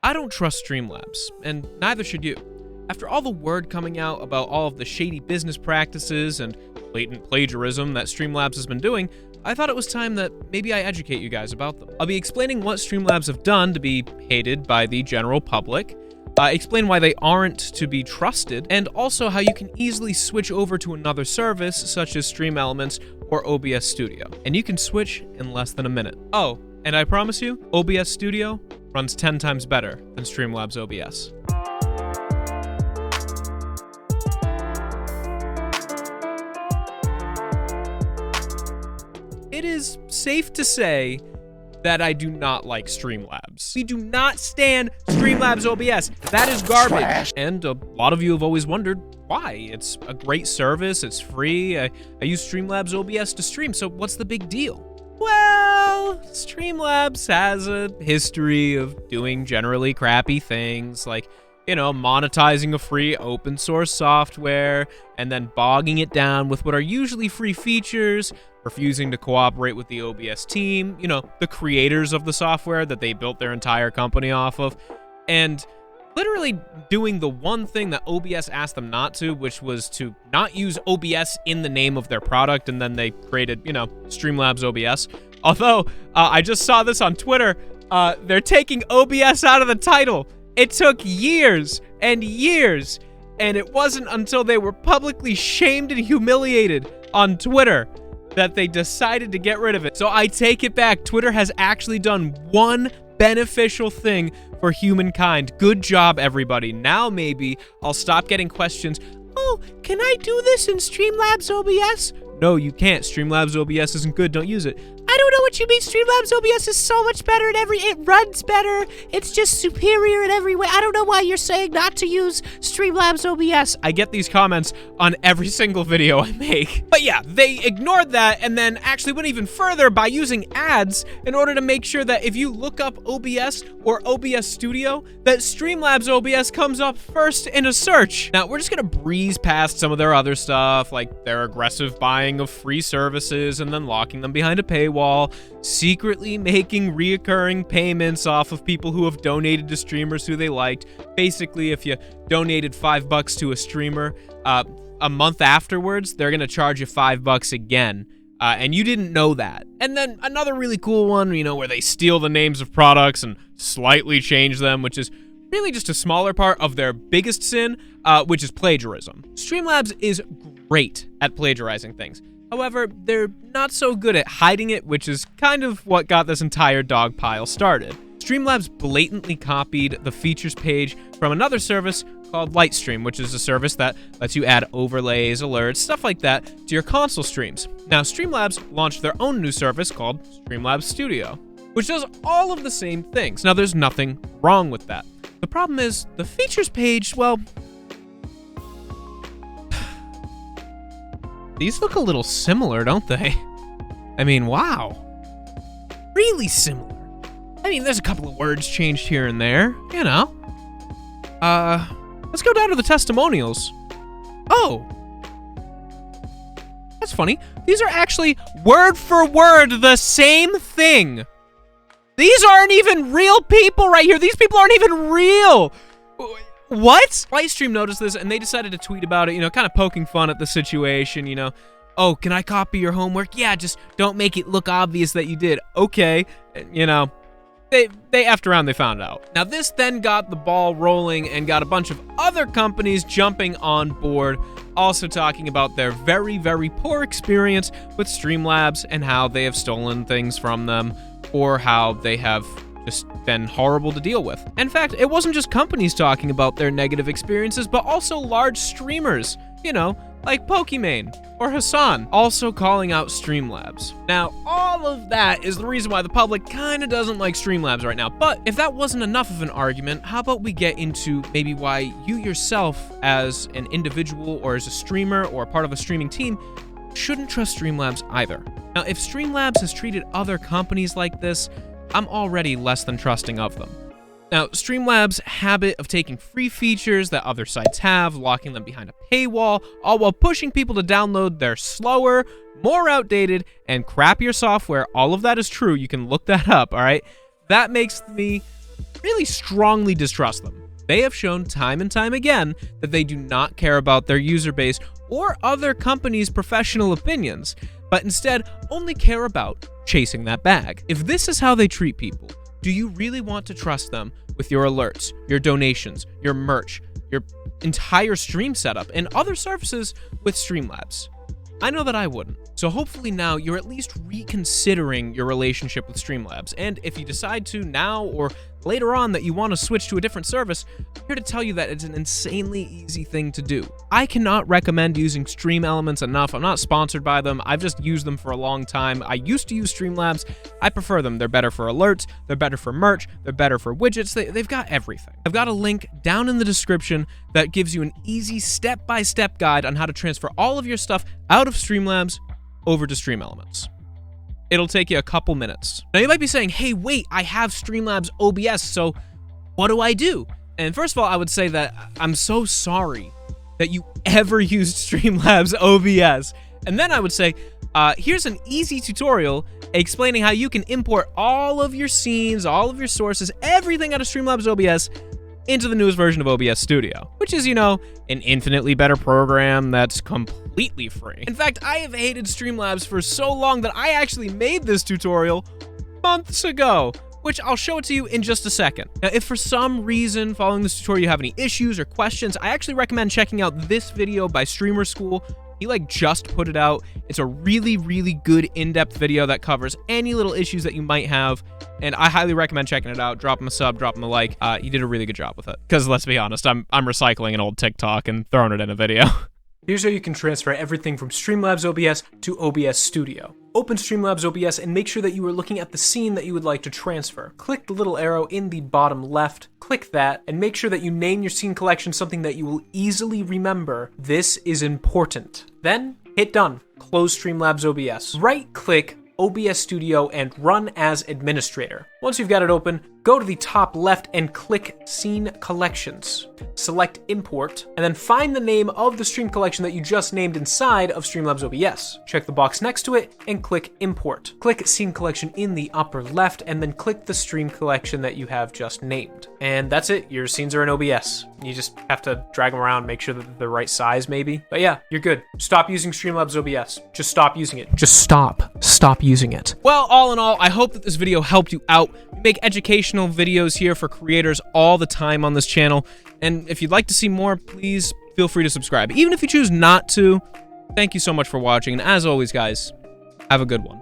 I don't trust StreamLabs, and neither should you. After all the word coming out about all of the shady business practices and blatant plagiarism that StreamLabs has been doing, I thought it was time that maybe I educate you guys about them. I'll be explaining what StreamLabs have done to be hated by the general public, explain why they aren't to be trusted, and also how you can easily switch over to another service such as StreamElements or OBS Studio. And you can switch in less than a minute. Oh, and I promise you, OBS Studio runs 10 times better than StreamLabs OBS. It is safe to say that I do not like StreamLabs. We do not stand StreamLabs OBS. That is garbage. Trash. And a lot of you have always wondered why. It's a great service, it's free. I use StreamLabs OBS to stream, so what's the big deal? Well, StreamLabs has a history of doing generally crappy things, like, you know, monetizing a free open source software, and then bogging it down with what are usually free features, refusing to cooperate with the OBS team, you know, the creators of the software that they built their entire company off of, and literally doing the one thing that OBS asked them not to, which was to not use OBS in the name of their product, and then they created, you know, StreamLabs OBS. Although, I just saw this on Twitter, they're taking OBS out of the title. It took years and years, and it wasn't until they were publicly shamed and humiliated on Twitter that they decided to get rid of it. So I take it back. Twitter has actually done one beneficial thing for humankind. Good job, everybody. Now maybe I'll stop getting questions. Oh, can I do this in StreamLabs OBS? No, you can't. StreamLabs OBS isn't good. Don't use it. I don't know what you mean. StreamLabs OBS is so much better in it runs better. It's just superior in every way. I don't know why you're saying not to use StreamLabs OBS. I get these comments on every single video I make. But yeah, they ignored that and then actually went even further by using ads in order to make sure that if you look up OBS or OBS Studio, that StreamLabs OBS comes up first in a search. Now, we're just gonna breeze past some of their other stuff, like their aggressive buying of free services and then locking them behind a paywall, secretly making reoccurring payments off of people who have donated to streamers who they liked. Basically, if you donated $5 to a streamer, a month afterwards, they're gonna charge you $5 again. And you didn't know that. And then another really cool one, you know, where they steal the names of products and slightly change them, which is really just a smaller part of their biggest sin, which is plagiarism. StreamLabs is great at plagiarizing things. However, they're not so good at hiding it, which is kind of what got this entire dog pile started. StreamLabs blatantly copied the features page from another service called Lightstream, which is a service that lets you add overlays, alerts, stuff like that to your console streams. Now, StreamLabs launched their own new service called StreamLabs Studio, which does all of the same things. Now, there's nothing wrong with that. The problem is the features page, well, these look a little similar, don't they? I mean, wow. Really similar. I mean, there's a couple of words changed here and there, you know. Let's go down to the testimonials. Oh. That's funny. These are actually word for word the same thing. These aren't even real people right here. These people aren't even real. What? Lightstream noticed this and they decided to tweet about it, you know, kind of poking fun at the situation, you know. Oh, can I copy your homework? Yeah, just don't make it look obvious that you did. Okay, you know, they effed around, they found out. Now, this then got the ball rolling and got a bunch of other companies jumping on board, also talking about their very, very poor experience with StreamLabs and how they have stolen things from them or how they have just been horrible to deal with. In fact, it wasn't just companies talking about their negative experiences, but also large streamers, you know, like Pokimane or Hassan, also calling out StreamLabs. Now, all of that is the reason why the public kind of doesn't like StreamLabs right now. But if that wasn't enough of an argument, how about we get into maybe why you yourself as an individual or as a streamer or part of a streaming team shouldn't trust StreamLabs either. Now, if StreamLabs has treated other companies like this, I'm already less than trusting of them. Now, StreamLabs' habit of taking free features that other sites have, locking them behind a paywall, all while pushing people to download their slower, more outdated, and crappier software, all of that is true. You can look that up, all right? That makes me really strongly distrust them. They have shown time and time again that they do not care about their user base or other companies' professional opinions, but instead only care about chasing that bag. If this is how they treat people, do you really want to trust them with your alerts, your donations, your merch, your entire stream setup, and other services with StreamLabs? I know that I wouldn't. So hopefully now you're at least reconsidering your relationship with StreamLabs. And if you decide to now or later on that you want to switch to a different service, I'm here to tell you that it's an insanely easy thing to do. I cannot recommend using StreamElements enough. I'm not sponsored by them. I've just used them for a long time. I used to use StreamLabs. I prefer them. They're better for alerts. They're better for merch. They're better for widgets. They've got everything. I've got a link down in the description that gives you an easy step-by-step guide on how to transfer all of your stuff out of StreamLabs over to StreamElements. It'll take you a couple minutes. Now you might be saying, hey, wait, I have StreamLabs OBS, so what do I do? And first of all, I would say that I'm so sorry that you ever used StreamLabs OBS. And then I would say, here's an easy tutorial explaining how you can import all of your scenes, all of your sources, everything out of StreamLabs OBS into the newest version of OBS Studio, which is, you know, an infinitely better program that's completely free. In fact, I have hated StreamLabs for so long that I actually made this tutorial months ago, which I'll show it to you in just a second. Now, if for some reason following this tutorial you have any issues or questions, I actually recommend checking out this video by Streamer School. He just put it out. It's a really, really good in-depth video that covers any little issues that you might have, and I highly recommend checking it out. Drop him a sub, drop him a like. He did a really good job with it. Because let's be honest, I'm recycling an old TikTok and throwing it in a video. Here's how you can transfer everything from StreamLabs OBS to OBS Studio. Open StreamLabs OBS and make sure that you are looking at the scene that you would like to transfer. Click the little arrow in the bottom left, click that, and make sure that you name your scene collection something that you will easily remember. This is important. Then, hit done. Close StreamLabs OBS. Right-click OBS Studio and run as administrator. Once you've got it open, go to the top left and click Scene Collections. Select Import, and then find the name of the stream collection that you just named inside of StreamLabs OBS. Check the box next to it and click Import. Click Scene Collection in the upper left, and then click the stream collection that you have just named. And that's it, your scenes are in OBS. You just have to drag them around, make sure that they're the right size maybe. But yeah, you're good. Stop using StreamLabs OBS. Just stop using it. Just stop using it. Well, all in all, I hope that this video helped you out. We make educational videos here for creators all the time on this channel, and if you'd like to see more, please feel free to subscribe. Even if you choose not to, thank you so much for watching, and as always, guys, have a good one.